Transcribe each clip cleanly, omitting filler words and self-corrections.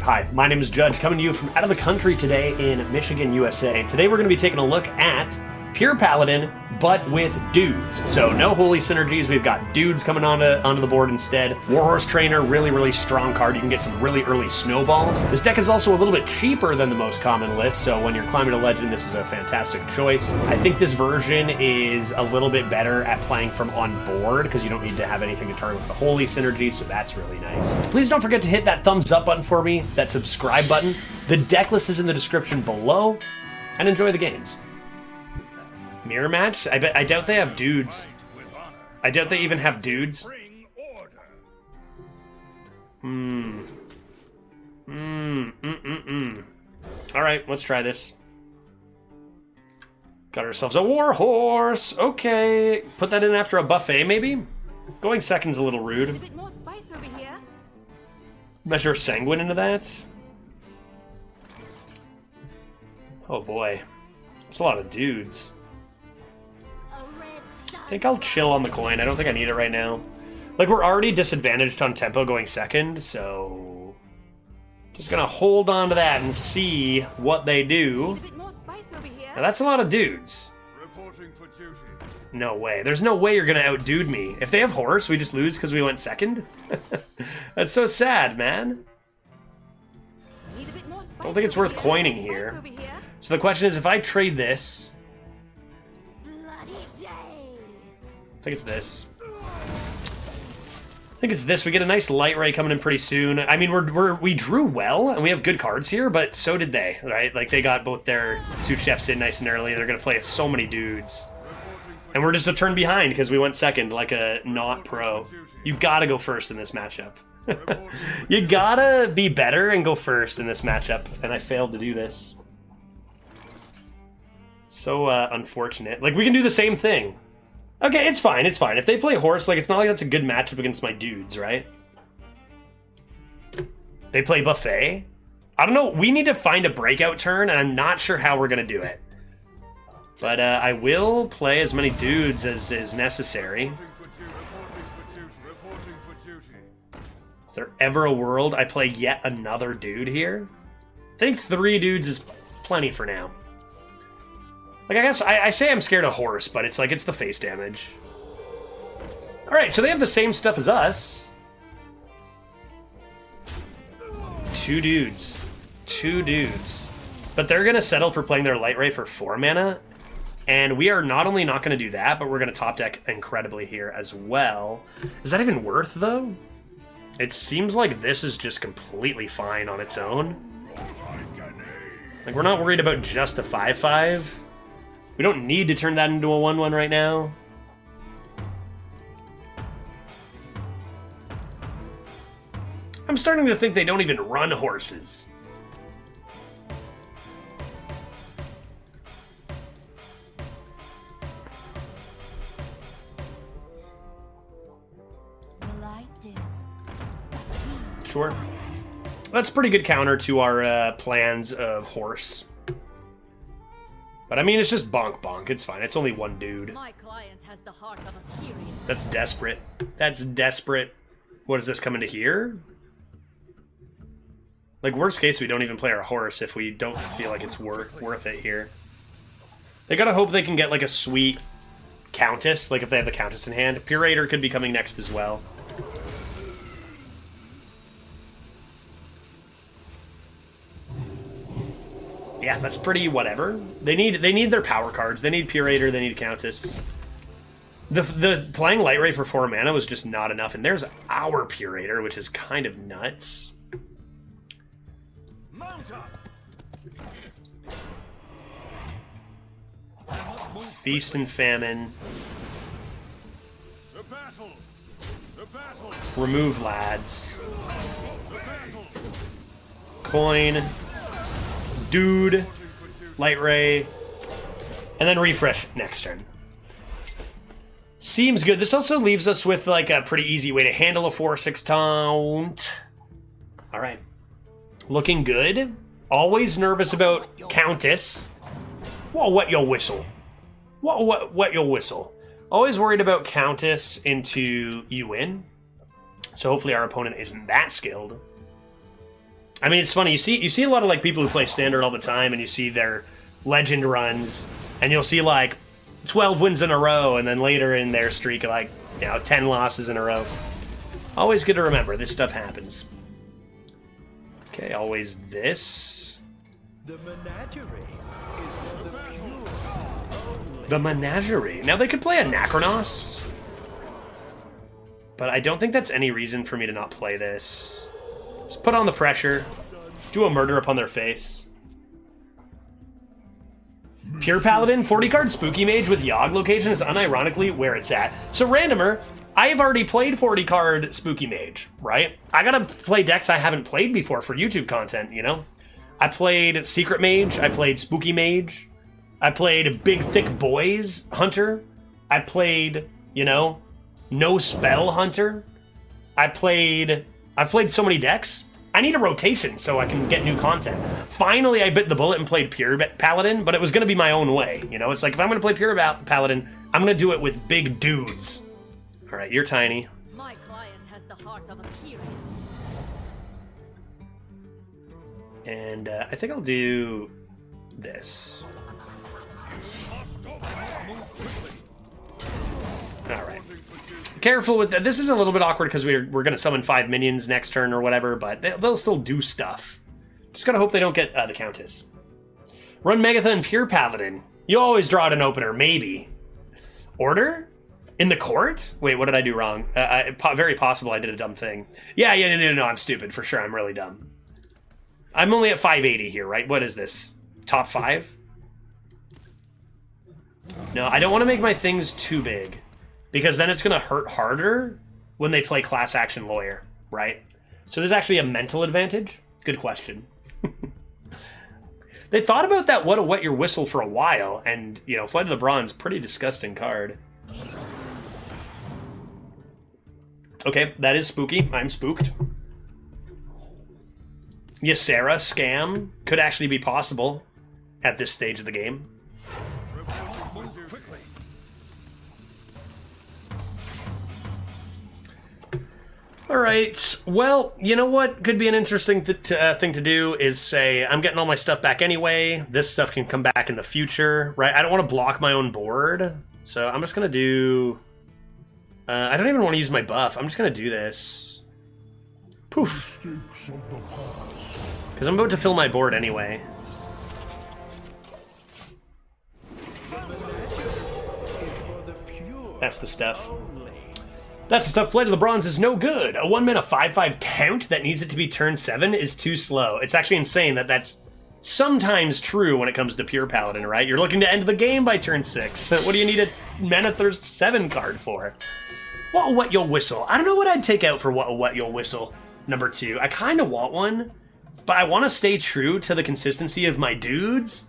Hi, my name is Judge, coming to you from out of the country today in Michigan, USA. Today we're going to be taking a look at Pure Paladin, but with dudes. So no holy synergies, we've got dudes coming onto the board instead. Warhorse Trainer, really strong card. You can get some really early snowballs. This deck is also a little bit cheaper than the most common list, so when you're climbing a legend, this is a fantastic choice. I think this version is a little bit better at playing from on board, because you don't need to have anything to target with the holy synergy, so that's really nice. Please don't forget to hit that thumbs up button for me, that subscribe button. The deck list is in the description below, and enjoy the games. Mirror match? I doubt they have dudes. I doubt they even have dudes. Alright, let's try this. Got ourselves a Warhorse. Okay. Put that in after a buffet, maybe? Going second's a little rude. A bit more spice over here. Measure Sanguine into that. Oh boy. That's a lot of dudes. I think I'll chill on the coin. I don't think I need it right now. Like, we're already disadvantaged on tempo going second, so just gonna hold on to that and see what they do. Now, that's a lot of dudes. No way. There's no way you're gonna outdude me. If they have horse, we just lose because we went second? That's so sad, man. I don't think it's worth coining here. So the question is, if I trade this... I think it's this. I think it's this. We get a nice light ray coming in pretty soon. I mean, we drew well, and we have good cards here, but so did they, right? Like, they got both their sous chefs in nice and early. They're going to play so many dudes. And we're just a turn behind because we went second, like a not pro. You gotta go first in this matchup. You gotta be better and go first in this matchup, and I failed to do this. So unfortunate. Like, we can do the same thing. Okay, it's fine, it's fine. If they play horse, like, it's not like that's a good matchup against my dudes, right? They play buffet? I don't know, we need to find a breakout turn, and I'm not sure how we're gonna do it. But I will play as many dudes as is necessary. Is there ever a world I play yet another dude here? I think 3 dudes is plenty for now. Like, I guess I say I'm scared of horse, but it's like, it's the face damage. Alright, so they have the same stuff as us. 2 dudes. 2 dudes. But they're going to settle for playing their light ray for 4 mana. And we are not only not going to do that, but we're going to top deck incredibly here as well. Is that even worth, though? It seems like this is just completely fine on its own. Like, we're not worried about just a 5/5. We don't need to turn that into a 1/1 right now. I'm starting to think they don't even run horses. Sure. That's a pretty good counter to our plans of horse. But I mean, it's just bonk. It's fine. It's only 1 dude. My client has the heart of a hero. That's desperate. That's desperate. What does this come into here? Like, worst case, we don't even play our horse if we don't feel like it's worth it here. They gotta hope they can get, like, a sweet Countess, like if they have the Countess in hand. Purator could be coming next as well. Yeah, that's pretty whatever. They need their power cards. They need Purator, they need Countess. The playing light ray for 4 mana was just not enough, and there's our Purator, which is kind of nuts. Feast and Famine. Remove lads. Coin. Dude. Light ray. And then refresh next turn. Seems good. This also leaves us with like a pretty easy way to handle a 4/6 taunt. Alright. Looking good. Always nervous about Countess. Whoa, wet your whistle. Whoa, wet your whistle. Always worried about Countess into you win. So hopefully our opponent isn't that skilled. I mean, it's funny. You see a lot of like people who play standard all the time, and you see their legend runs, and you'll see like 12 wins in a row, and then later in their streak, like 10 losses in a row. Always good to remember. This stuff happens. Okay, always this. The menagerie is for the pure. The menagerie. Now they could play a Necronos, but I don't think that's any reason for me to not play this. Just put on the pressure. Do a murder upon their face. Pure Paladin, 40 card Spooky Mage with Yogg location is unironically where it's at. So randomer, I have already played 40 card Spooky Mage, right? I gotta play decks I haven't played before for YouTube content, you know? I played Secret Mage, I played Spooky Mage, I played Big Thick Boys Hunter, I played, No Spell Hunter, I've played so many decks. I need a rotation so I can get new content. Finally, I bit the bullet and played Pure Paladin, but it was going to be my own way. It's like if I'm going to play Pure Paladin, I'm going to do it with big dudes. All right, you're tiny. My client has the heart of a hero. And I think I'll do this. All right. Careful with that. This is a little bit awkward because we're going to summon 5 minions next turn or whatever, but they'll still do stuff. Just gotta hope they don't get the Countess. Run Megatha and Pure Paladin. You always draw out an opener, maybe. Order? In the court? Wait, what did I do wrong? Very possible I did a dumb thing. Yeah, no, I'm stupid, for sure. I'm really dumb. I'm only at 580 here, right? What is this? Top 5? No, I don't want to make my things too big, because then it's going to hurt harder when they play Class Action Lawyer, right? So there's actually a mental advantage? Good question. They thought about that what a wet your whistle for a while, and, Flight of the Bronze, pretty disgusting card. Okay, that is spooky. I'm spooked. Ysera scam could actually be possible at this stage of the game. All right, well, you know what could be an interesting thing to do is say, I'm getting all my stuff back anyway. This stuff can come back in the future, right? I don't want to block my own board, so I'm just going to do... I don't even want to use my buff. I'm just going to do this. Poof. Because I'm about to fill my board anyway. That's the stuff. That's the stuff. Flight of the Bronze is no good. A 1 mana 5/5 count that needs it to be turn 7 is too slow. It's actually insane that that's sometimes true when it comes to Pure Paladin, right? You're looking to end the game by turn 6. What do you need a Mana Thirst 7 card for? What'll wet your whistle? I don't know what I'd take out for what'll wet your whistle, number 2. I kind of want one, but I want to stay true to the consistency of my dudes.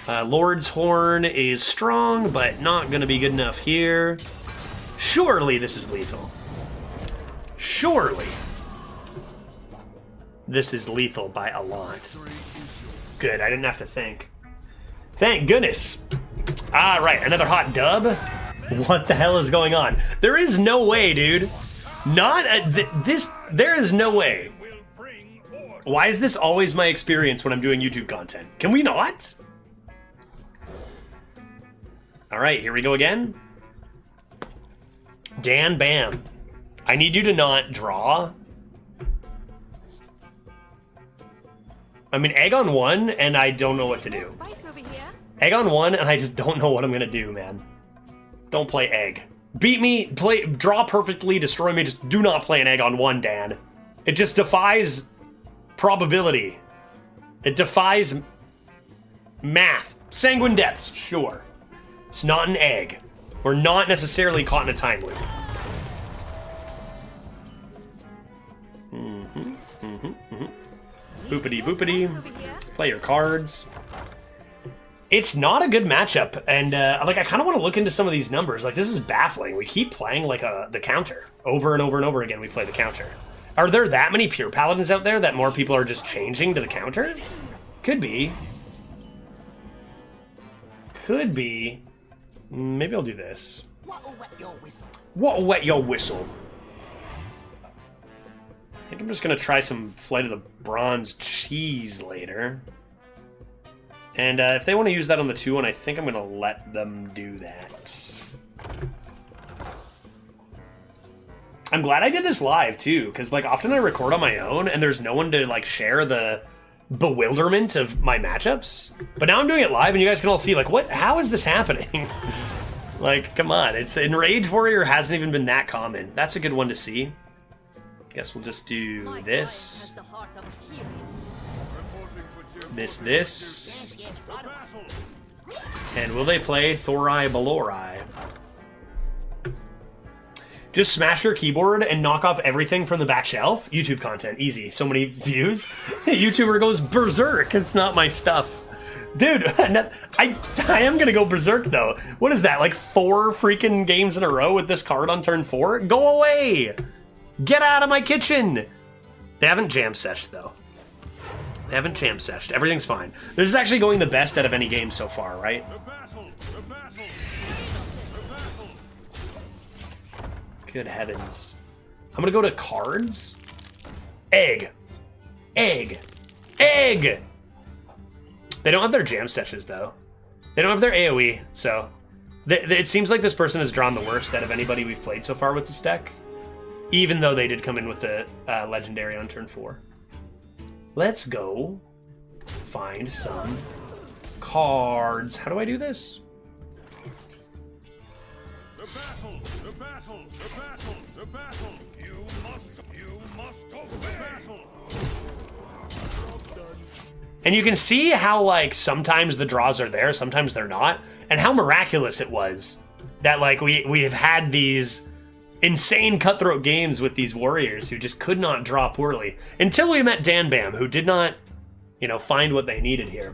Lord's Horn is strong, but not going to be good enough here. Surely this is lethal. Surely this is lethal by a lot. Good, I didn't have to think. Thank goodness. All right, another hot dub. What the hell is going on? There is no way, dude. There is no way. Why is this always my experience when I'm doing YouTube content? Can we not? All right, here we go again. Dan Bam. I need you to not draw. I mean, egg on 1, and I don't know what to do. Egg on 1, and I just don't know what I'm gonna do, man. Don't play egg. Beat me, draw perfectly, destroy me, just do not play an egg on 1, Dan. It just defies probability. It defies math. Sanguine Depths, sure. It's not an egg. We're not necessarily caught in a time loop. Boopity boopity. Play your cards. It's not a good matchup, and I kind of want to look into some of these numbers. Like, this is baffling. We keep playing like the counter over and over and over again. We play the counter. Are there that many Pure Paladins out there that more people are just changing to the counter? Could be. Could be. Maybe I'll do this. What'll wet your whistle? What'll wet your whistle? think I'm just going to try some Flight of the Bronze Cheese later. And if they want to use that on the 2-1, I think I'm going to let them do that. I'm glad I did this live, too, because, like, often I record on my own, and there's no one to, like, share the bewilderment of my matchups. But now I'm doing it live, and you guys can all see, like, what? How is this happening? Like, come on. It's Enrage Warrior hasn't even been that common. That's a good one to see. Guess we'll just do this. This. And will they play Thorai Balorai? Just smash your keyboard and knock off everything from the back shelf. YouTube content, easy. So many views. YouTuber goes berserk. It's not my stuff. Dude, I am gonna go berserk though. What is that, like 4 freaking games in a row with this card on turn 4? Go away! Get out of my kitchen! They haven't jam seshed though. They haven't jam seshed. Everything's fine. This is actually going the best out of any game so far, right? Good heavens. I'm gonna go to cards. Egg. Egg. Egg! They don't have their jam sessions, though. They don't have their AoE, so... it seems like this person has drawn the worst out of anybody we've played so far with this deck. Even though they did come in with the Legendary on turn 4. Let's go find some cards. How do I do this? The battle! The battle! The battle! The battle! You must obey! Battle! And you can see how, like, sometimes the draws are there, sometimes they're not, and how miraculous it was that, like, we have had these insane cutthroat games with these warriors who just could not draw poorly until we met Dan Bam, who did not, you know, find what they needed here.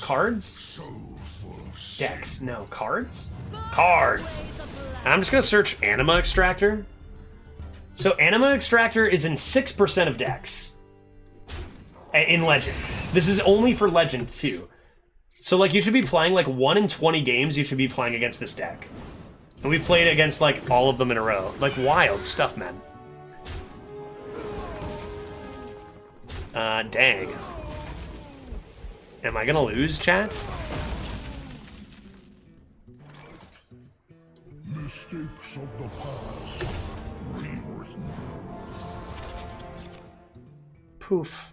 Cards? Decks. No, cards? Cards! And I'm just going to search Anima Extractor. So Anima Extractor is in 6% of decks. In Legend. This is only for Legend, too. So, like, you should be playing, like, 1 in 20 games you should be playing against this deck. And we played against, like, all of them in a row. Like, wild stuff, man. Dang. Am I gonna lose, chat? Mistakes of the past rewritten. Poof.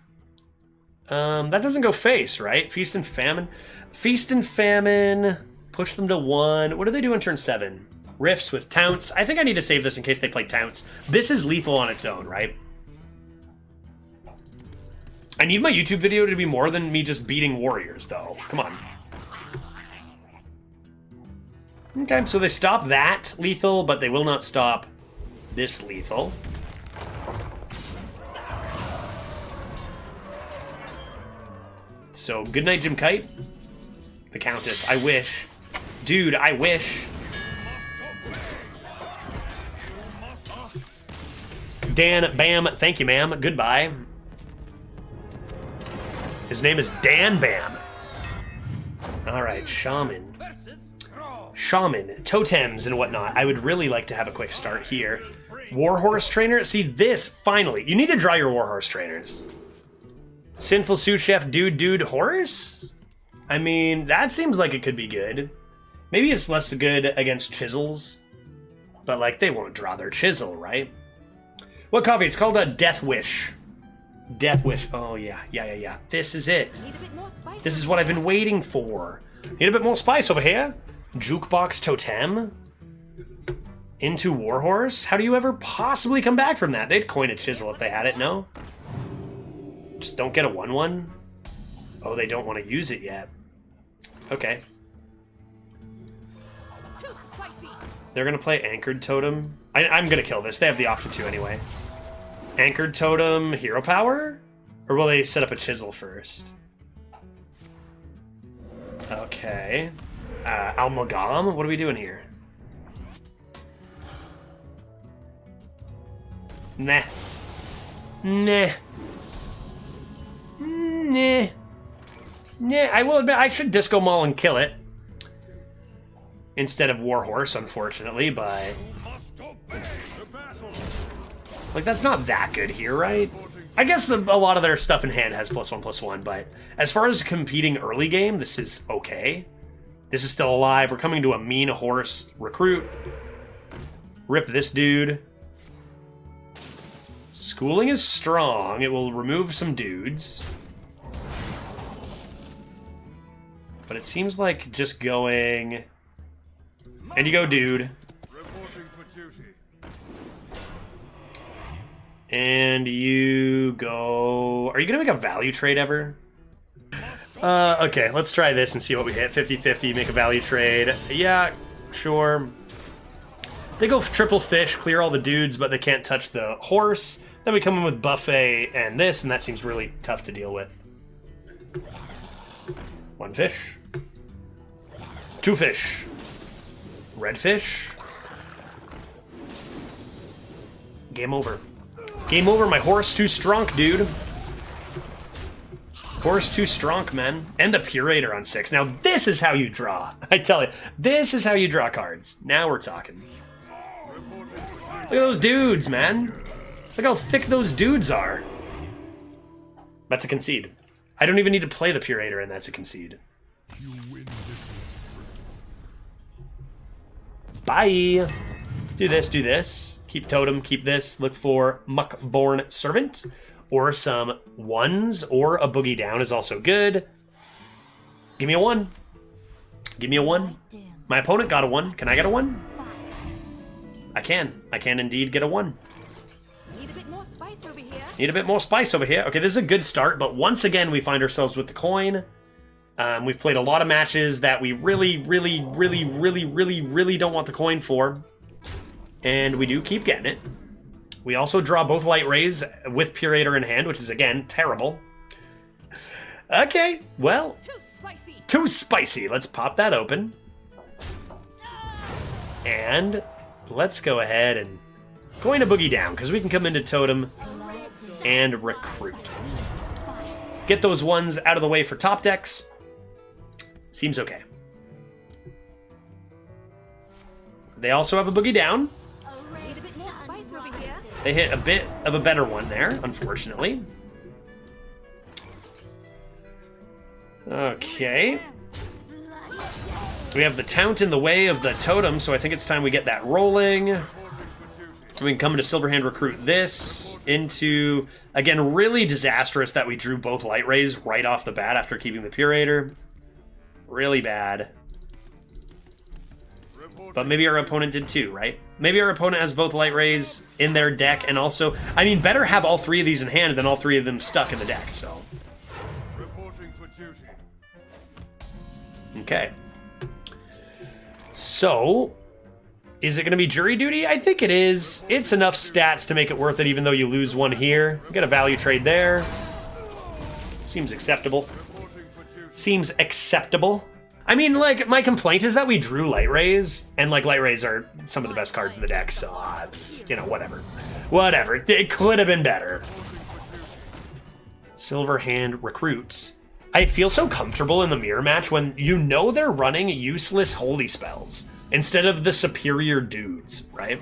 That doesn't go face, right? Feast and Famine. Feast and Famine. Push them to 1. What do they do in turn 7? Rifts with Taunts. I think I need to save this in case they play Taunts. This is lethal on its own, right? I need my YouTube video to be more than me just beating warriors, though. Come on. Okay, so they stop that lethal, but they will not stop this lethal. So, good night, Jim Kite. The Countess, I wish. Dude, I wish. Dan Bam, thank you, ma'am. Goodbye. His name is Dan Bam. Alright, Shaman. Shaman, totems and whatnot. I would really like to have a quick start here. Warhorse Trainer? See, this, finally. You need to draw your Warhorse Trainers. Sinful Sous Chef Dude Horse? I mean, that seems like it could be good. Maybe it's less good against Chisels. But, like, they won't draw their Chisel, right? What coffee? It's called a Death Wish. Death Wish. Oh, yeah. This is it. This is what I've been waiting for. Need a bit more spice over here. Jukebox Totem? Into Warhorse? How do you ever possibly come back from that? They'd coin a Chisel if they had it, no? Just don't get a 1/1? Oh, they don't want to use it yet. Okay. They're going to play Anchored Totem. I'm going to kill this. They have the option to anyway. Anchored Totem, Hero Power? Or will they set up a Chisel first? Okay. Almagam? What are we doing here? Nah. Nah. Nah. Nah, I will admit, I should Disco Maul and kill it. Instead of Warhorse, unfortunately, but... Like, that's not that good here, right? I guess a lot of their stuff in hand has +1/+1, but as far as competing early game, this is okay. This is still alive. We're coming to a mean horse recruit. Rip this dude. Schooling is strong. It will remove some dudes. But it seems like just going... And you go, dude. Reporting for duty. And you go... Are you going to make a value trade ever? Okay, let's try this and see what we hit. 50-50, make a value trade. Yeah, sure. They go triple fish, clear all the dudes, but they can't touch the horse. Then we come in with buffet and this, and that seems really tough to deal with. 1 fish. 2 fish. Red fish. Game over. Game over, my horse too strong, dude. Horse too strong, man. And the Purator on 6. Now this is how you draw. I tell you, this is how you draw cards. Now we're talking. Look at those dudes, man. Look how thick those dudes are. That's a concede. I don't even need to play the Purator, and that's a concede. Bye. Do this, do this. Keep totem, keep this. Look for Muckborn Servant. Or some 1s, or a boogie down is also good. Give me a 1. Give me a 1. My opponent got a 1. Can I get a 1? I can. I can indeed get a 1. Need a bit more spice over here. Need a bit more spice over here. Okay, this is a good start, but once again we find ourselves with the coin. We've played a lot of matches that we really don't want the coin for. And we do keep getting it. We also draw both Light Rays with Purator in hand, which is, again, terrible. Okay, well, Too spicy. too spicy. Let's pop that open. And let's go ahead and going to boogie down, because we can come into totem and recruit. Get those 1s out of the way for top decks. Seems okay. They also have a boogie down. Need a bit more spice over here. They hit a bit of a better one there, unfortunately. Okay. We have the Taunt in the way of the totem, so I think it's time we get that rolling. We can come into Silverhand recruit this into, again, really disastrous that we drew both Light Rays right off the bat after keeping the Purator. Really bad. But maybe our opponent did too, right? Maybe our opponent has both Light Rays in their deck, and also, I mean, better have all 3 of these in hand than all 3 of them stuck in the deck, so. Reporting for duty. Okay. So, is it going to be jury duty? I think it is. It's enough stats to make it worth it, even though you lose 1 here. You get a value trade there. Seems acceptable. Seems acceptable. I mean, like, my complaint is that we drew Light Rays, and, like, Light Rays are some of the best cards in the deck, so, you know, whatever. Whatever. It could have been better. Silverhand recruits. I feel so comfortable in the mirror match when you know they're running useless holy spells instead of the superior dudes, right?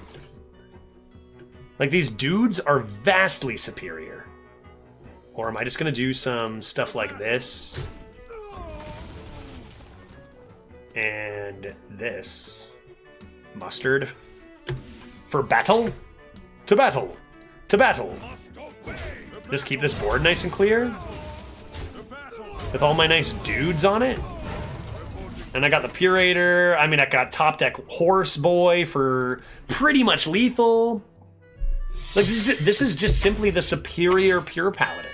Like, these dudes are vastly superior. Or am I just going to do some stuff like this? And this. Mustard. For battle? To battle. To battle. Just keep this board nice and clear. With all my nice dudes on it. And I got the Purator. I mean, I got top deck Horse Boy for pretty much lethal. Like, this is just simply the superior Pure Paladin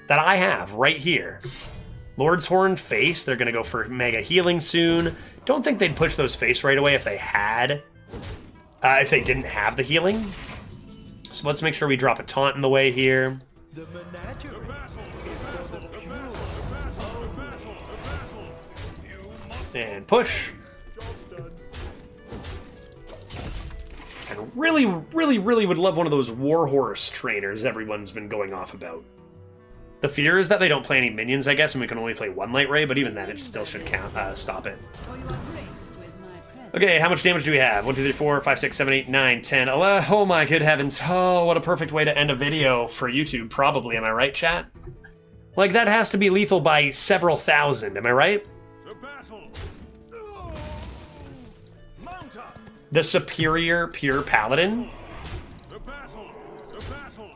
that I have right here. Lord's Horn face. They're going to go for Mega Healing soon. Don't think they'd push those face right away if they had. If they didn't have the healing. So let's make sure we drop a taunt in the way here. The menagerie. And push. And really would love one of those Warhorse trainers everyone's been going off about. The fear is that they don't play any minions, I guess, and we can only play 1 Light Ray, but even then it still should count. Stop it. For you are graced with my Okay, how much damage do we have? 1, 2, 3, 4, 5, 6, 7, 8, 9, 10, 11. Oh my good heavens. Oh, what a perfect way to end a video for YouTube, probably. Am I right, chat? Like, that has to be lethal by several thousand. Am I right? The battle. Mount up. The superior Pure Paladin? The battle. The battle.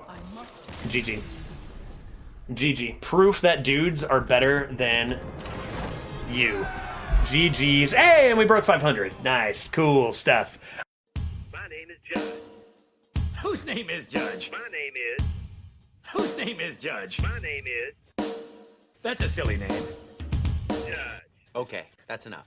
GG. GG. Proof that dudes are better than you. GG's. Hey, and we broke 500. Nice. Cool stuff. My name is Judge. Whose name is Judge? My name is. Whose name is Judge? My name is That's a silly name. Judge. Okay, that's enough.